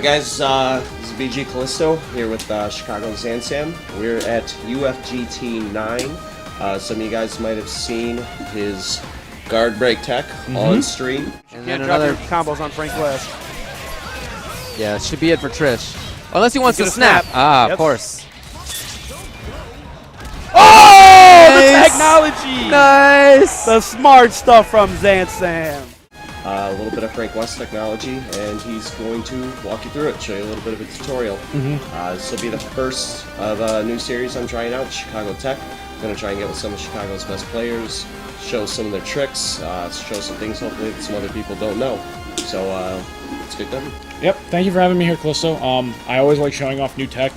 guys, this is BG Callisto here with Chicago Zansam. We're at UMVC3. Some of you guys might have seen his guard break tech on stream. And then another combos on Frank West. Yeah, should be it for Trish. Unless he wants to snap. Ah, Yep. Of course. Oh, the Nice. technology! Nice! The smart stuff from Zansam. A little bit of Frank West technology, and he's going to walk you through it, show you a little bit of a tutorial. This will be the first of a new series I'm trying out, Chicago Tech. I'm going to try and get with some of Chicago's best players, show some of their tricks, show some things hopefully that some other people don't know. So let's get going. Yep, thank you for having me here, Callisto. I always like showing off new tech.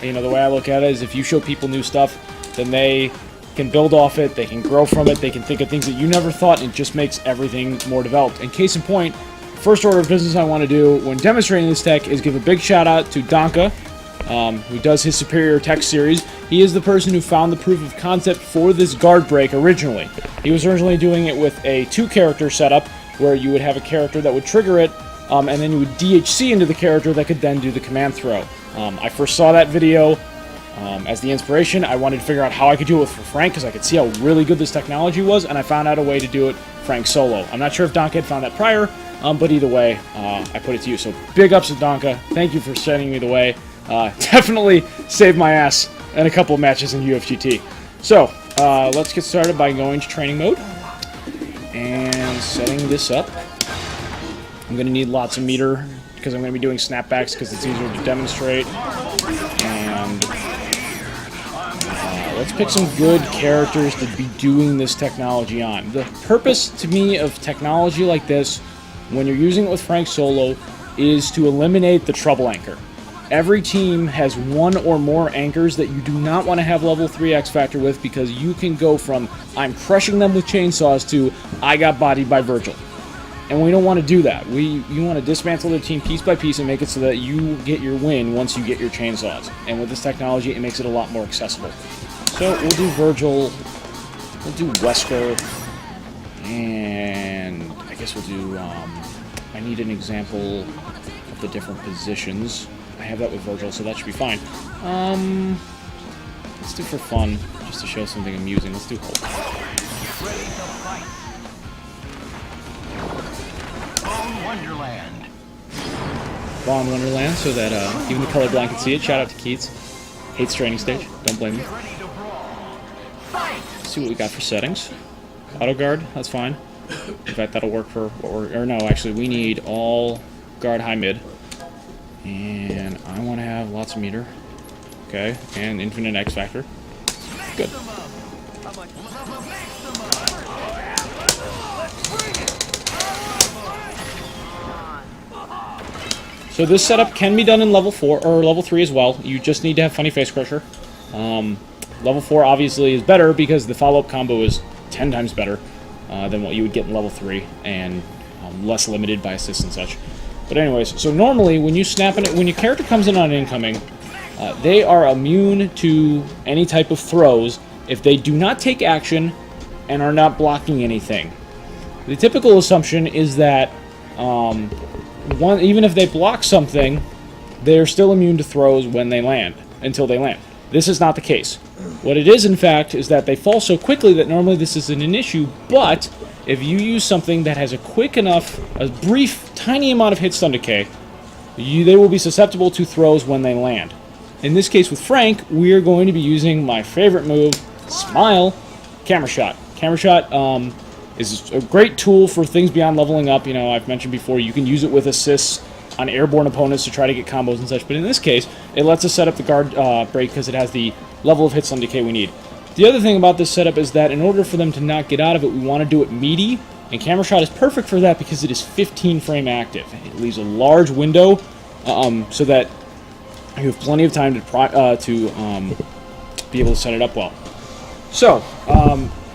You know, the way I look at it is if you show people new stuff, then they can build off it, they can grow from it, they can think of things that you never thought, and it just makes everything more developed. And case in point, first order of business I want to do when demonstrating this tech is give a big shout out to Danke, who does his Superior Tech series. He is the person who found the proof of concept for this guard break originally. He was originally doing it with a 2-character setup, where you would have a character that would trigger it, and then you would DHC into the character that could then do the command throw. I first saw that video as the inspiration. I wanted to figure out how I could do it for Frank, because I could see how really good this technology was, and I found out a way to do it Frank solo. I'm not sure if Danke had found that prior, but either way, I put it to you. So big ups to Danke. Thank you for sending me the way. Definitely saved my ass in a couple of matches in UFGT. So let's get started by going to training mode and setting this up. I'm going to need lots of meter because I'm going to be doing snapbacks because it's easier to demonstrate. And let's pick some good characters to be doing this technology on. The purpose to me of technology like this, when you're using it with Frank solo, is to eliminate the trouble anchor. Every team has one or more anchors that you do not want to have level 3 X Factor with, because you can go from I'm crushing them with chainsaws to I got bodied by Virgil. And we don't want to do that. You want to dismantle the team piece by piece and make it so that you get your win once you get your chainsaws. And with this technology, it makes it a lot more accessible. So we'll do Virgil, we'll do Wesker, and I guess we'll do, I need an example of the different positions. I have that with Virgil, so that should be fine. Let's do for fun, just to show something amusing. Let's do Hulk. Bone Wonderland, so that even the colorblind can see it. Shout out to Keats. Hates training stage. Don't blame me. Let's see what we got for settings. Auto guard, that's fine. In fact, that'll work for what we're... Or no, actually, we need all guard high mid. And I want to have lots of meter. Okay, and infinite X Factor. Good. So this setup can be done in level 4 or level 3 as well. You just need to have Funny Face Crusher. Level 4 obviously is better because the follow-up combo is 10 times better than what you would get in level 3, and less limited by assists and such. But anyways, so normally when you snap it, when your character comes in on incoming, they are immune to any type of throws if they do not take action and are not blocking anything. The typical assumption is that even if they block something, they're still immune to throws when they land, until they land. This is not the case. What it is, in fact, is that they fall so quickly that normally this isn't an issue, but if you use something that has a brief, tiny amount of hit stun decay, they will be susceptible to throws when they land. In this case with Frank, we are going to be using my favorite move, Smile, Camera Shot. Camera Shot is a great tool for things beyond leveling up. You know, I've mentioned before, you can use it with assists on airborne opponents to try to get combos and such, but in this case, it lets us set up the guard break because it has the level of hit stun decay we need. The other thing about this setup is that in order for them to not get out of it, we want to do it meaty, and Camera Shot is perfect for that because it is 15 frame active. It leaves a large window so that you have plenty of time to be able to set it up well. So,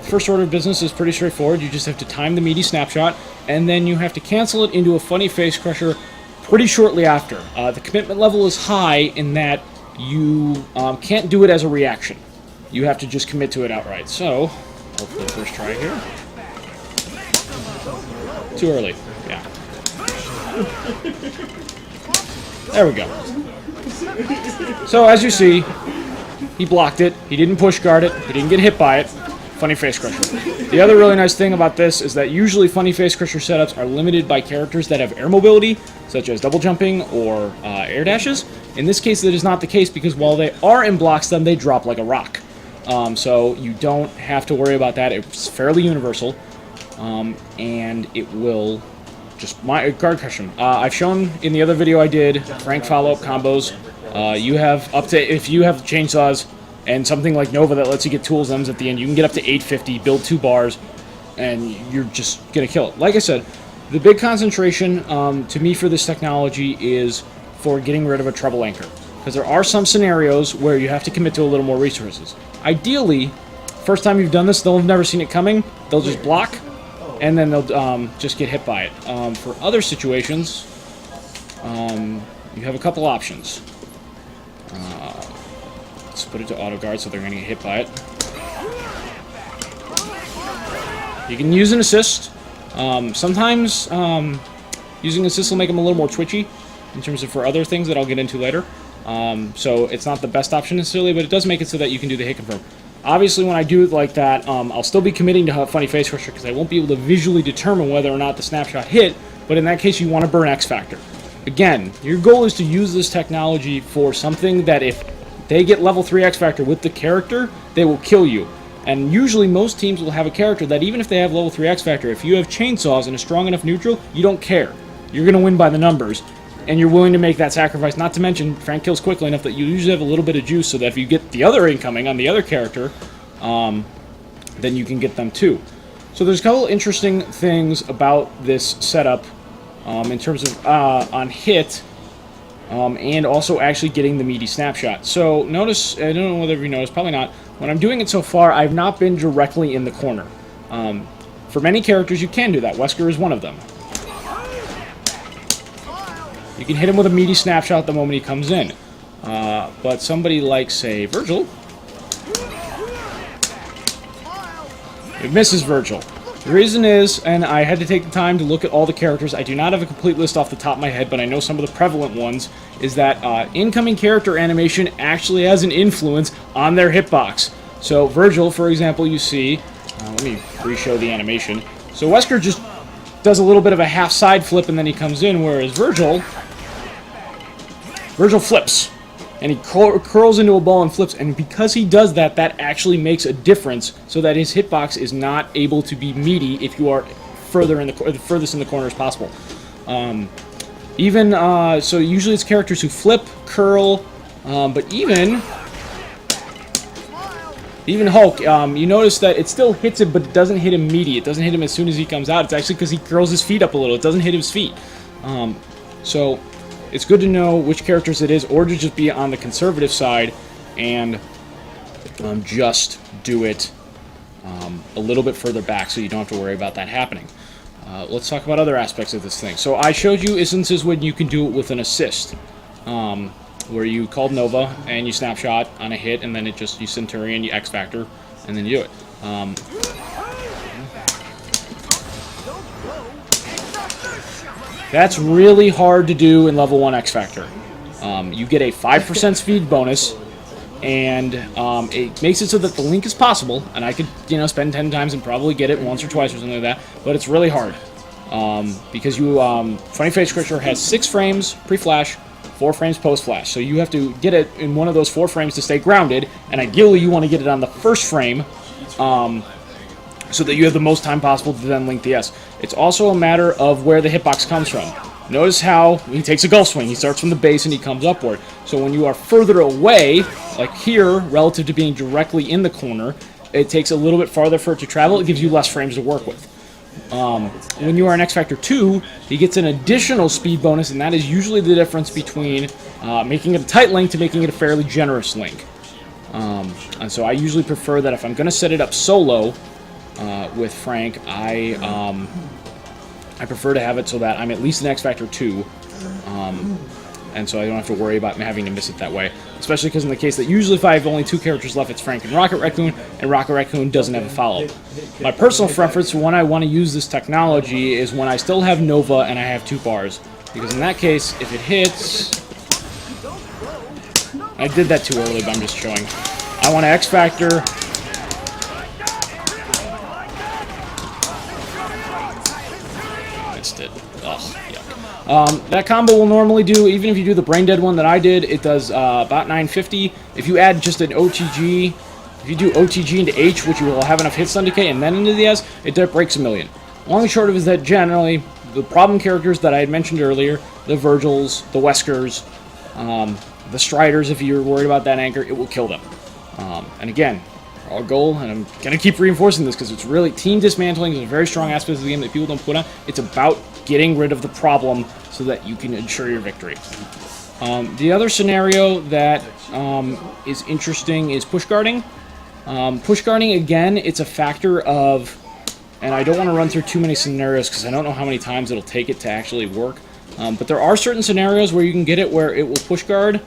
first order of business is pretty straightforward. You just have to time the meaty snapshot, and then you have to cancel it into a Funny Face Crusher pretty shortly after. The commitment level is high in that you can't do it as a reaction. You have to just commit to it outright. So, hopefully first try here. Too early, yeah. There we go. So as you see, he blocked it. He didn't push guard it. He didn't get hit by it. Funny Face Crusher. The other really nice thing about this is that usually Funny Face Crusher setups are limited by characters that have air mobility, such as double jumping or air dashes. In this case, that is not the case because while they are in blocks, then they drop like a rock. So you don't have to worry about that. It's fairly universal, and it will just guard crush him. I've shown in the other video I did Frank follow-up combos. You have up to, if you have chainsaws and something like Nova that lets you get tools M's at the end, you can get up to 850, build 2 bars, and you're just gonna kill it. Like I said, the big concentration to me for this technology is for getting rid of a treble anchor, because there are some scenarios where you have to commit to a little more resources. Ideally, first time you've done this, they'll have never seen it coming. They'll just block, and then they'll just get hit by it. For other situations, you have a couple options. Let's put it to auto guard so they're going to get hit by it. You can use an assist. Sometimes using assist will make them a little more twitchy in terms of for other things that I'll get into later. So it's not the best option necessarily, but it does make it so that you can do the hit confirm. Obviously, when I do it like that, I'll still be committing to Funny Face Crusher because I won't be able to visually determine whether or not the snapshot hit, but in that case, you want to burn X Factor. Again, your goal is to use this technology for something that if they get level 3 X Factor with the character, they will kill you. And usually most teams will have a character that even if they have level 3 X Factor, if you have chainsaws and a strong enough neutral, you don't care. You're going to win by the numbers, and you're willing to make that sacrifice. Not to mention, Frank kills quickly enough that you usually have a little bit of juice so that if you get the other incoming on the other character, then you can get them too. So there's a couple interesting things about this setup in terms of on hit, and also actually getting the meaty snapshot. So notice, I don't know whether you noticed, probably not, when I'm doing it so far, I've not been directly in the corner. For many characters, you can do that. Wesker is one of them. You can hit him with a meaty snapshot the moment he comes in. But somebody like, say, Virgil, it misses Virgil. The reason is, and I had to take the time to look at all the characters, I do not have a complete list off the top of my head, but I know some of the prevalent ones, is that incoming character animation actually has an influence on their hitbox. So Virgil, for example, you see, let me re-show the animation. So Wesker just does a little bit of a half side flip and then he comes in, whereas Virgil flips. And he curls into a ball and flips, and because he does that, that actually makes a difference so that his hitbox is not able to be meaty if you are further in the furthest in the corner as possible. So usually it's characters who flip, curl, but even Hulk, you notice that it still hits him, but it doesn't hit him meaty. It doesn't hit him as soon as he comes out. It's actually because he curls his feet up a little. It doesn't hit his feet. So it's good to know which characters it is, or to just be on the conservative side and just do it a little bit further back so you don't have to worry about that happening. Let's talk about other aspects of this thing. So I showed you instances when you can do it with an assist, where you called Nova and you snapshot on a hit, and then it just, you Centurion, you X Factor, and then you do it. That's really hard to do in level 1 X Factor. You get a 5% speed bonus, and it makes it so that the link is possible, and I could, spend 10 times and probably get it once or twice or something like that, but it's really hard. Because Funny Face Crusher has 6 frames pre-flash, 4 frames post-flash, so you have to get it in one of those 4 frames to stay grounded, and ideally you want to get it on the first frame, so that you have the most time possible to then link the S. It's also a matter of where the hitbox comes from. Notice how he takes a gulf swing. He starts from the base and he comes upward. So when you are further away, like here, relative to being directly in the corner, it takes a little bit farther for it to travel. It gives you less frames to work with. When you are in X Factor 2, he gets an additional speed bonus, and that is usually the difference between making it a tight link to making it a fairly generous link. And so I usually prefer that if I'm going to set it up solo with Frank, I prefer to have it so that I'm at least in X Factor 2, and so I don't have to worry about having to miss it that way. Especially because in the case that usually if I have only 2 characters left, it's Frank and Rocket Raccoon, and Rocket Raccoon doesn't have a follow-up. My personal preference when I want to use this technology is when I still have Nova and I have 2 bars, because in that case, if it hits, I did that too early, but I'm just showing. I want to X Factor. Missed it. Ugh, yuck. That combo will normally do, even if you do the brain dead one that I did, it does about 950. If you add just an OTG, if you do OTG into H, which you will have enough hits on decay, and then into the S, it breaks a million. Long and short of it is that generally, the problem characters that I had mentioned earlier, the Virgils, the Weskers, the Striders, if you're worried about that anchor, it will kill them. And again, our goal, and I'm going to keep reinforcing this because it's really, team dismantling is a very strong aspect of the game that people don't put on. It's about getting rid of the problem so that you can ensure your victory. The other scenario that is interesting is push guarding. Push guarding, again, it's a factor of, and I don't want to run through too many scenarios because I don't know how many times it'll take it to actually work. But there are certain scenarios where you can get it where it will push guard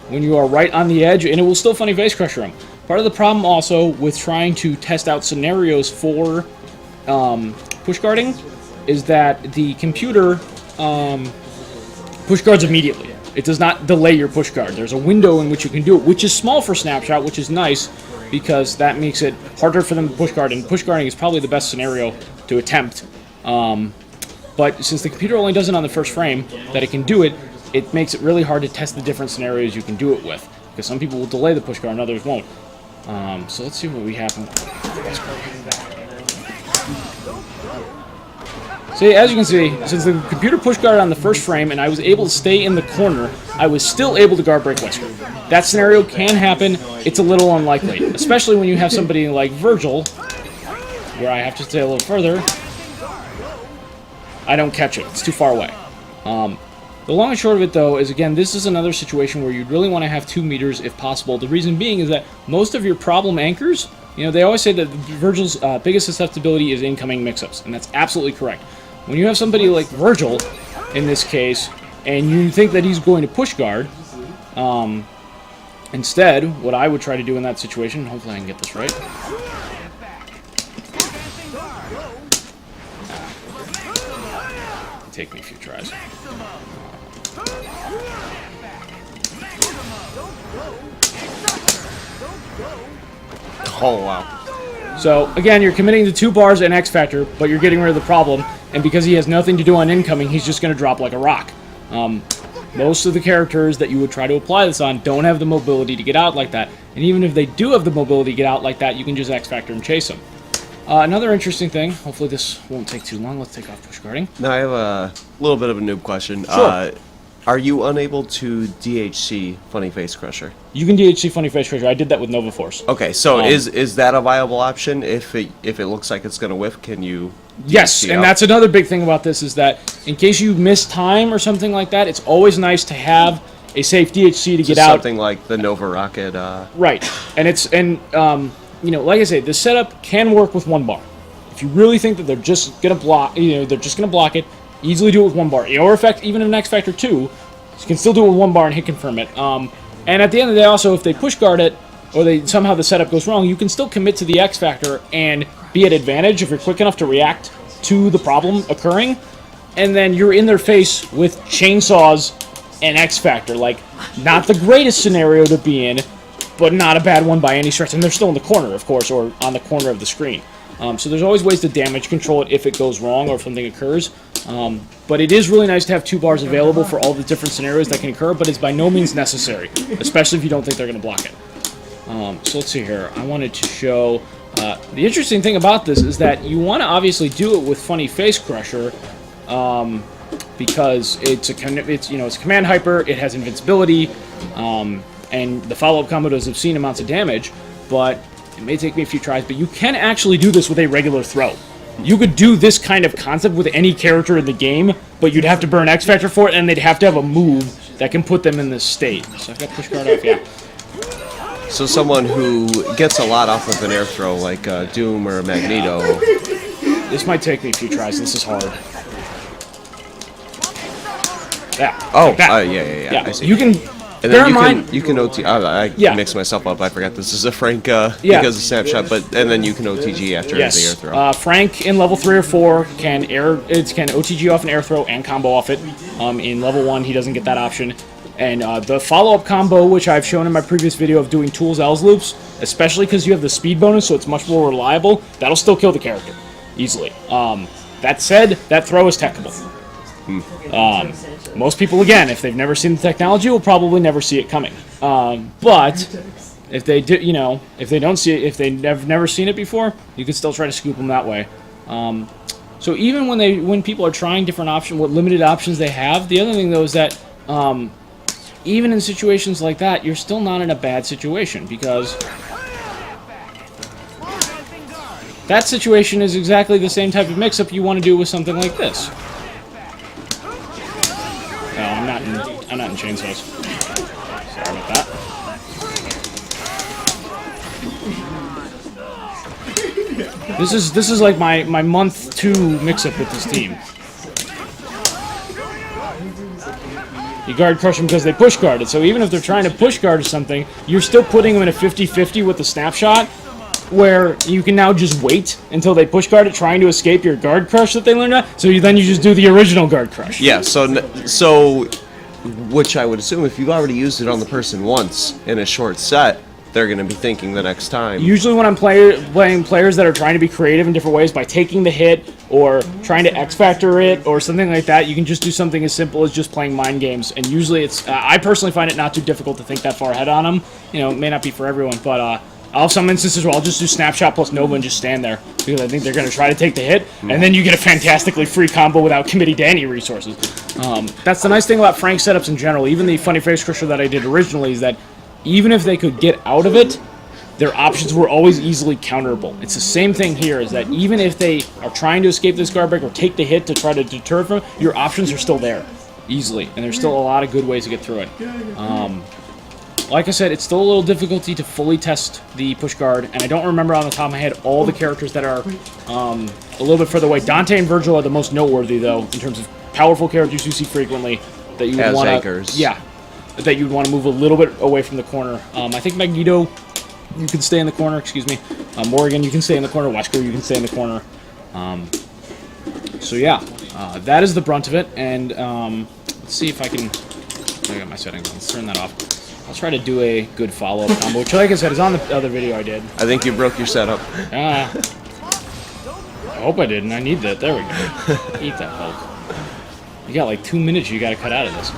when you are right on the edge, and it will still funny face crusher them. Part of the problem also with trying to test out scenarios for push guarding is that the computer push guards immediately. It does not delay your push guard. There's a window in which you can do it, which is small for Snapshot, which is nice, because that makes it harder for them to push guard, and push guarding is probably the best scenario to attempt. But since the computer only does it on the first frame, that it can do it, it makes it really hard to test the different scenarios you can do it with, because some people will delay the push guard and others won't. So let's see what we have. See, as you can see, since the computer push guarded on the first frame and I was able to stay in the corner, I was still able to guard break Wesker. That scenario can happen. It's a little unlikely, especially when you have somebody like Virgil, where I have to stay a little further. I don't catch it. It's too far away. The long and short of it, though, is, again, this is another situation where you'd really want to have 2 meters if possible. The reason being is that most of your problem anchors, you know, they always say that Virgil's biggest susceptibility is incoming mix-ups, and that's absolutely correct. When you have somebody like Virgil, in this case, and you think that he's going to push guard, instead, what I would try to do in that situation, hopefully I can get this right. Take me a few tries. Oh, wow. So, again, you're committing to 2 bars and X Factor, but you're getting rid of the problem, and because he has nothing to do on incoming, he's just going to drop like a rock. Most of the characters that you would try to apply this on don't have the mobility to get out like that, and even if they do have the mobility to get out like that, you can just X Factor and chase them. Another interesting thing, hopefully this won't take too long, let's take off push guarding. Now I have a little bit of a noob question. Sure. Are you unable to DHC Funny Face Crusher? You can DHC Funny Face Crusher. I did that with Nova Force. Okay, so is that a viable option? If it looks like it's going to whiff, can you Yes, DHC and out? that's another big thing about this is that in case you miss time or something like that, it's always nice to have a safe DHC to get out. Something like the Nova Rocket. Right, and you know, like I say, the setup can work with 1 bar. If you really think that they're just gonna block, they're just gonna block it, easily do it with 1 bar. Or effect, even in X Factor 2, you can still do it with 1 bar and hit confirm it. And at the end of the day, also, if they push guard it, or somehow the setup goes wrong, you can still commit to the X Factor and be at advantage if you're quick enough to react to the problem occurring, and then you're in their face with chainsaws and X Factor. Like, not the greatest scenario to be in, but not a bad one by any stretch. And they're still in the corner, of course, or on the corner of the screen. So there's always ways to damage control it if it goes wrong or if something occurs. But it is really nice to have 2 bars available for all the different scenarios that can occur, but it's by no means necessary, especially if you don't think they're going to block it. So let's see here. I wanted to show... the interesting thing about this is that you want to obviously do it with Funny Face Crusher, because it's a command hyper, it has invincibility, and the follow-up combo does obscene amounts of damage, but it may take me a few tries, but you can actually do this with a regular throw. You could do this kind of concept with any character in the game, but you'd have to burn X Factor for it, and they'd have to have a move that can put them in this state. So I've got push guard off, yeah. So someone who gets a lot off of an air throw, like Doom or Magneto. This might take me a few tries. This is hard. Yeah. Oh, like that. yeah. I see. You can. And bear then in mind, you can OT. I Yeah. mixed myself up. I forgot this is a Frank because of Snapshot, and then you can OTG after the air yes. throw. Frank in level 3 or 4 can OTG off an air throw and combo off it. In level 1, he doesn't get that option. And the follow-up combo, which I've shown in my previous video of doing tools L's loops, especially because you have the speed bonus, so it's much more reliable, that'll still kill the character easily. That said, that throw is techable. Most people, again, if they've never seen the technology, will probably never see it coming. But if they do, you know, if they don't see it, if they've never seen it before, you can still try to scoop them that way. So even when people are trying different options, what limited options they have, the other thing though is that even in situations like that, you're still not in a bad situation, because that situation is exactly the same type of mix-up you want to do with something like this. No, I'm not in chainsaws. Sorry about that. This is like my month 2 mix-up with this team. You guard crush them because they push guarded, so even if they're trying to push guard or something, you're still putting them in a 50-50 with the snapshot, where you can now just wait until they push guard it, trying to escape your guard crush that they learned at. So then you just do the original guard crush. Yeah, so which I would assume if you've already used it on the person once in a short set, they're going to be thinking the next time. Usually when I'm playing players that are trying to be creative in different ways by taking the hit or trying to X-Factor it or something like that, you can just do something as simple as just playing mind games. And usually it's, I personally find it not too difficult to think that far ahead on them. You know, it may not be for everyone, but I'll have some instances where I'll just do Snapshot plus Nova and just stand there, because I think they're going to try to take the hit, and then you get a fantastically free combo without committing to any resources. That's the nice thing about Frank setups in general. Even the Funny Face Crusher that I did originally is that even if they could get out of it, their options were always easily counterable. It's the same thing here, is that even if they are trying to escape this guard break or take the hit to try to deter from it, your options are still there, easily. And there's still a lot of good ways to get through it. Like I said, it's still a little difficulty to fully test the push guard, and I don't remember on the top of my head all the characters that are a little bit further away. Dante and Virgil are the most noteworthy, though, in terms of powerful characters you see frequently that you would want to... Yeah, that you'd want to move a little bit away from the corner. I think Magneto, you can stay in the corner, excuse me. Morgan, you can stay in the corner. Wesker, you can stay in the corner. So yeah, that is the brunt of it, and let's see if I can... I got my settings on. Let's turn that off. I'll try to do a good follow-up combo, which, like I said, is on the other video I did. I think you broke your setup. I hope I didn't. I need that. There we go. Eat that Hulk. You got like 2 minutes you got to cut out of this.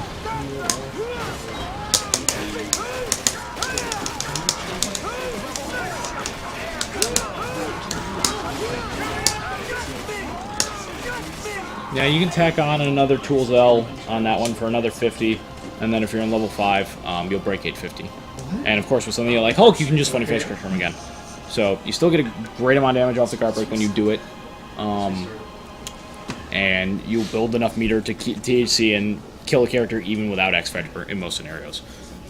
Yeah, you can tack on another Tools L on that one for another 50. And then if you're in level 5, you'll break 850. And of course, with something like Hulk, you can just Funny Face Crush him again. So you still get a great amount of damage off the guard break when you do it. And you'll build enough meter to keep THC and kill a character even without X-Factor in most scenarios.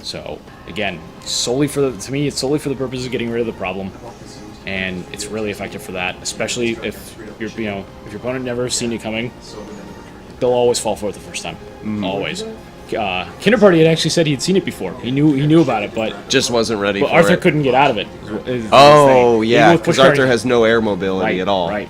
So again, to me, it's solely for the purpose of getting rid of the problem. And it's really effective for that, especially if if your opponent never has seen you coming, they'll always fall for it the first time. Always. Kinder Party had actually said he'd seen it before. He knew about it, but just wasn't ready. But Arthur couldn't get out of it. Oh yeah, because Arthur has no air mobility at all. Right.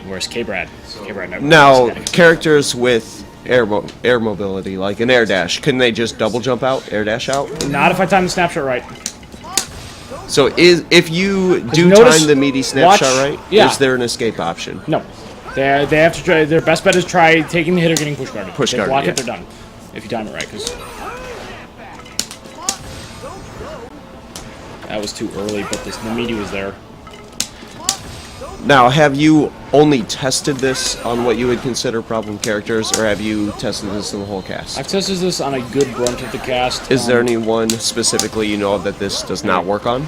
Whereas K-Brad never. Now characters with air mobility, like an air dash, couldn't they just double jump out, air dash out? Not if I time the snapshot right. So if you do time the meaty snapshot right, is there an escape option? No. They have to try. Their best bet is try taking the hit or getting push guarded. Push guarded. Block it, they're done. If you time it right, because that was too early, but the meaty was there. Now, have you only tested this on what you would consider problem characters, or have you tested this in the whole cast? I've tested this on a good brunt of the cast. Is there anyone specifically you know of that this does not work on?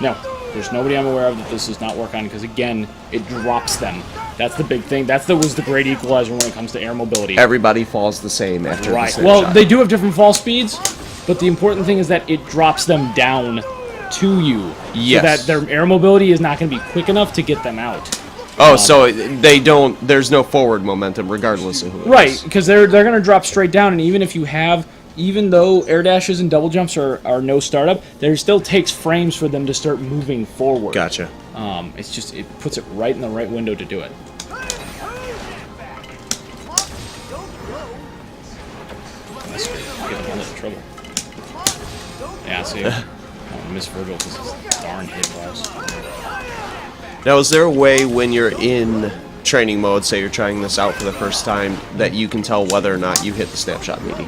No. There's nobody I'm aware of that this does not work on, because, again, it drops them. That's the big thing. That was the great equalizer when it comes to air mobility. Everybody falls the same after the snapshot. Well, they do have different fall speeds, but the important thing is that it drops them down to you. Yes. So that their air mobility is not going to be quick enough to get them out. Oh, so they don't... There's no forward momentum, regardless of who it is. Right, because they're going to drop straight down, and even if you have... Even though air dashes and double jumps are no startup, there still takes frames for them to start moving forward. Gotcha. It's just, it puts it right in the right window to do it. That's great. Get them on the trouble. Yeah, see, I miss Virgil because his darn hit was. Now, is there a way when you're in training mode, say you're trying this out for the first time, that you can tell whether or not you hit the snapshot meaty?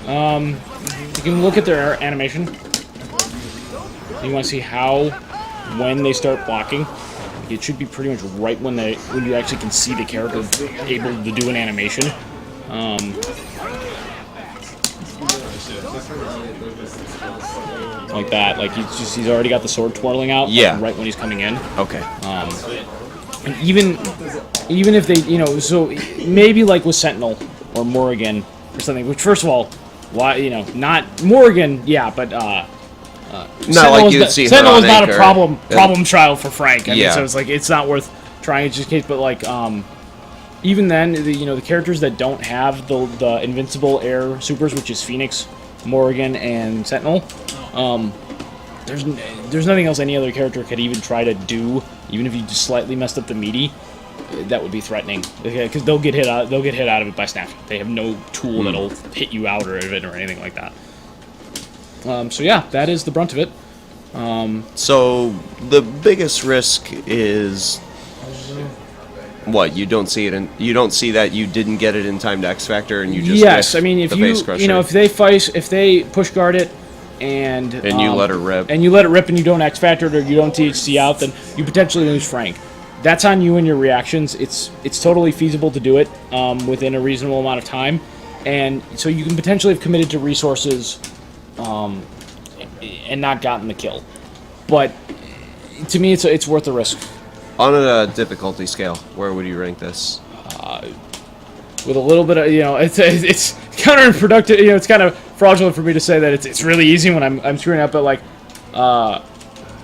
You can look at their animation. You want to see when they start blocking. It should be pretty much right when you actually can see the character able to do an animation. Like that, like he's already got the sword twirling out. Yeah. Right when he's coming in. Okay. And even if they, so maybe like with Sentinel or Morrigan or something. Which, first of all, why, not Morrigan, yeah, but not like you'd see her Sentinel on is not Anchor. a problem child for Frank. I mean, so it's like it's not worth trying in just case. But like, even then, the characters that don't have the invincible air supers, which is Phoenix, Morrigan, and Sentinel, there's nothing else any other character could even try to do, even if you just slightly messed up the meaty. That would be threatening because they'll get hit out. They'll get hit out of it by snapshot. They have no tool that'll hit you out of it or anything like that. So yeah, that is the brunt of it. So the biggest risk is what? You don't see it, and you don't see that you didn't get it in time to X Factor, and you just yes. I mean, if face crusher. if they push guard it, and you let it rip, and you don't X Factor it or you don't THC out, then you potentially lose Frank. That's on you and your reactions. It's totally feasible to do it within a reasonable amount of time, and so you can potentially have committed to resources and not gotten the kill. But to me, it's worth the risk. On a difficulty scale, where would you rank this? With a little bit of, it's counterproductive. It's kind of fraudulent for me to say that it's really easy when I'm screwing up. But like,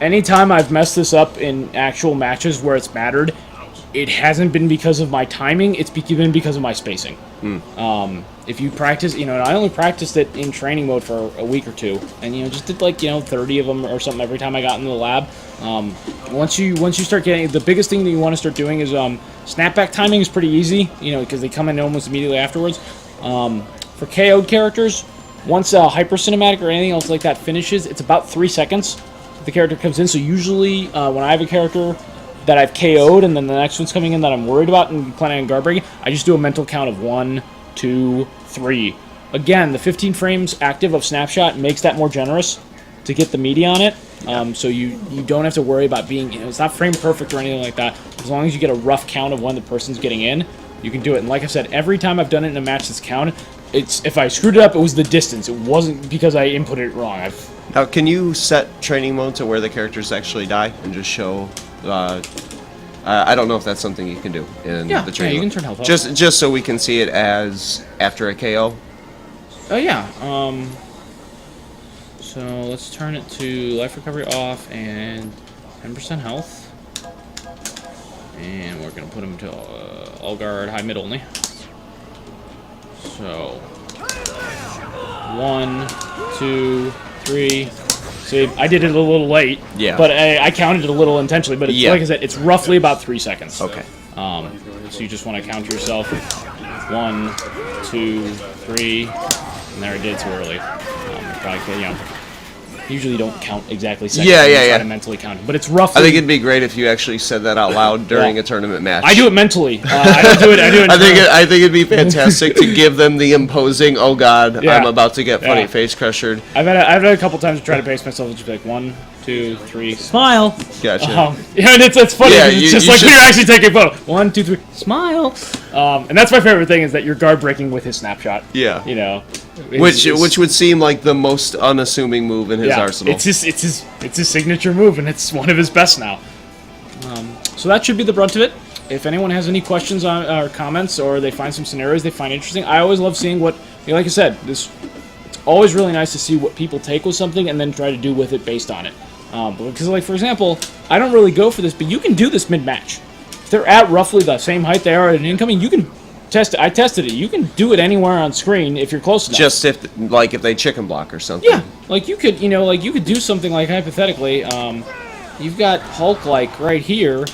anytime I've messed this up in actual matches where it's mattered, it hasn't been because of my timing. It's been because of my spacing. If you practice, I only practiced it in training mode for a week or two, and just did like 30 of them or something every time I got into the lab. Once you start getting, the biggest thing that you want to start doing is snapback timing is pretty easy, because they come in almost immediately afterwards. For KO'd characters, once a hyper cinematic or anything else like that finishes, it's about 3 seconds the character comes in. So usually when I have a character that I've KO'd and then the next one's coming in that I'm worried about and planning on guard breaking, I just do a mental count of 1, 2, 3. Again, the 15 frames active of snapshot makes that more generous to get the meaty on it. So you don't have to worry about being, it's not frame perfect or anything like that. As long as you get a rough count of when the person's getting in, you can do it. And like I said, every time I've done it in a match that's counted, if I screwed it up, it was the distance. It wasn't because I inputted it wrong. Now, can you set training mode to where the characters actually die and just show? I don't know if that's something you can do in the training. Yeah, you can turn health off. Just so we can see it as after a KO. Oh yeah. So let's turn it to life recovery off and 10% health, and we're gonna put him to all guard high mid only. So 1, 2, 3. See, I did it a little late. Yeah. But I counted it a little intentionally. But it's, like I said, it's roughly about 3 seconds. Okay. So you just want to count yourself. 1, 2, 3. And there I did too early. Probably, usually don't count exactly seconds. Try to mentally count it. But it's roughly. I think it'd be greght if you actually said that out loud during a tournament match. I do it mentally. I don't do it. I do it. I think it'd be fantastic to give them the imposing. Oh God, I'm about to get funny face crushed. I've had a couple times to try to pace myself and just be like 1, 2, 3, smile. Gotcha. And it's funny. Yeah, it's just like when you're actually taking a photo. 1, 2, 3, smile. And that's my favorite thing is that you're guard breaking with his snapshot. Yeah. Which would seem like the most unassuming move in his arsenal. It's his signature move, and it's one of his best now. So that should be the brunt of it. If anyone has any questions or comments, or they find some scenarios they find interesting, I always love seeing what, like I said, it's always really nice to see what people take with something and then try to do with it based on it. Because, like, for example, I don't really go for this, but you can do this mid-match. If they're at roughly the same height they are at an incoming, you can test it. I tested it. You can do it anywhere on screen if you're close enough. Just if they chicken block or something. Yeah, like you could do something like hypothetically, you've got Hulk like right here,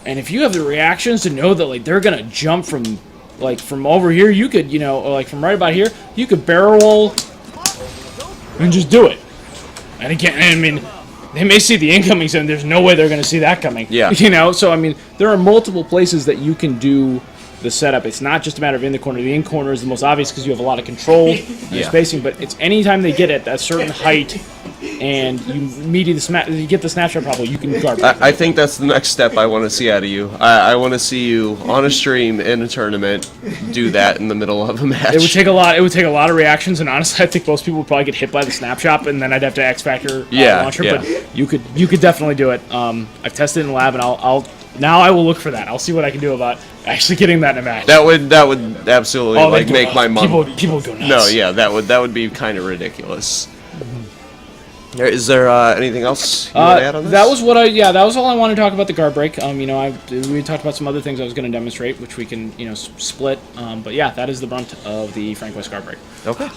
and if you have the reactions to know that like they're gonna jump from over here, you could like from right about here, you could barrel roll and just do it. And again, I mean, they may see the incoming zone. There's no way they're going to see that coming. Yeah. You know, so I mean, there are multiple places that you can do the setup. It's not just a matter of in the corner. The in corner is the most obvious because you have a lot of control and spacing. But it's anytime they get at a certain height and you get the snapshot probably, you can guard. I think that's the next step I want to see out of you. I want to see you on a stream in a tournament do that in the middle of a match. It would take a lot. It would take a lot of reactions, and honestly, I think most people would probably get hit by the snapshot, and then I'd have to X Factor launcher. Yeah. But you could definitely do it. I've tested it in the lab, and I'll now I will look for that. I'll see what I can do about actually getting that in a match. That would absolutely make my month. People would go nuts. No, yeah, that would be kind of ridiculous. Is there anything else you want to add on this? That was that was all I wanted to talk about the guard break. We talked about some other things I was going to demonstrate, which we can split. But yeah, that is the brunt of the Frank West guard break. Okay.